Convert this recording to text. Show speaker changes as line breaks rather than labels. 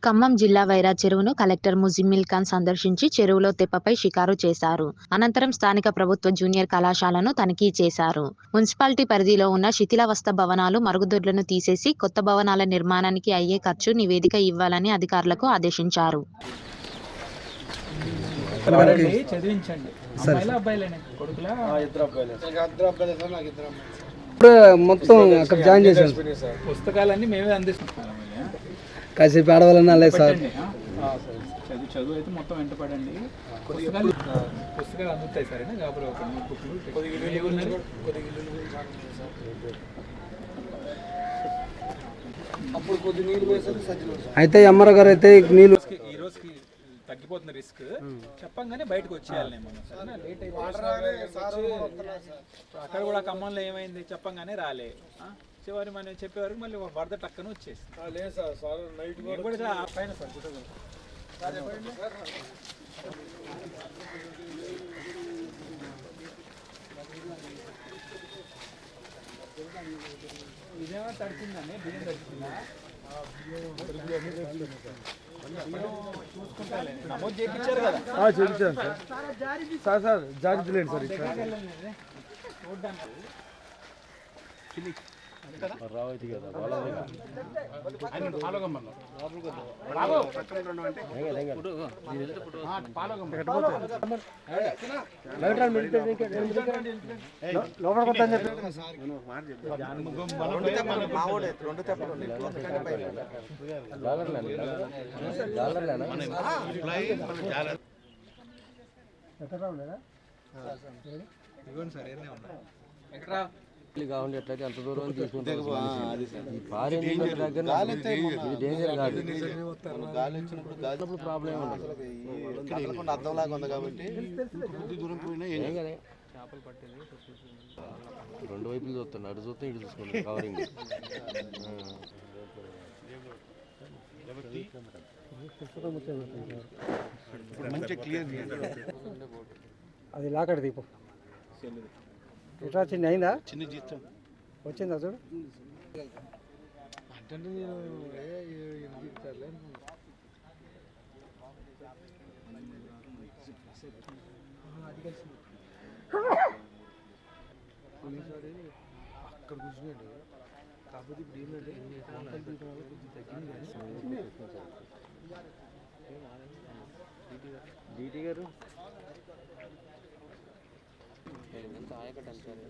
ఖమ్మం జిల్లా వైరా చెరువును కలెక్టర్ ముజిమ్మిల్ ఖాన్ సందర్శించి చెరువులో తెప్పపై షికారు చేశారు. అనంతరం స్థానిక ప్రభుత్వ జూనియర్ కళాశాలను తనిఖీ చేశారు. మున్సిపాలిటీ పరిధిలో ఉన్న శిథిలావస్థ భవనాలు, మరుగుదొడ్లను తీసేసి కొత్త భవనాల నిర్మాణానికి అయ్యే ఖర్చు నివేదిక ఇవ్వాలని అధికారులకు ఆదేశించారు.
మొత్తం అక్కడ జాయిన్ చేశాను.
పుస్తకాలన్నీ మేమే అందిస్తున్నాం.
కాసేపు ఆడవాలన్నా లేదు సార్.
చదువు అయితే మొత్తం వెంటపడండి. పుస్తకాలు అందుతాయి సరేనా. కాబట్టి ఒక
అయితే ఎంఆర్ఓ గారు అయితే నీళ్ళు
ఈ రోజుకి తగ్గిపోతున్న రిస్క్ చెప్పంగానే బయటకు వచ్చేయాలి. మనం లేట్ అక్కడ కూడా ఖమ్మంలో ఏమైంది చెప్పంగానే రాలే. చివరి మనం చెప్పేవారికి మళ్ళీ వరద టక్కన వచ్చేసి పైన సార్ ఇదేమో తడిచిందండి. బియ్యం తడిచిందా? నమోదు చేయించారు కదా.
చూపించాను సార్. సార్ జాగ్రత్త లేదు సార్. రావచ్చు కదా కావాలి. ఎట్లయితే అంత దూరం తీసుకుంటాం. ప్రాబ్లం ఉండదు.
అర్థంలాగా ఉంది కాబట్టి
చేపలు పట్టేది
రెండు వైపులు చూస్తాను. అటు చూస్తాం, ఇటు చూసుకుంటాం. కవరింగ్
అది లాకడ దీపం ఎట్లా వచ్చింది? అయిందా?
చిన్న జీతం
వచ్చిందా చూడు. అక్కడ కూర్చున్నాడు. కాకపోతే ఇప్పుడు ఏంటంటే
డీటీ గారు ఆయకట్టు అంటారు.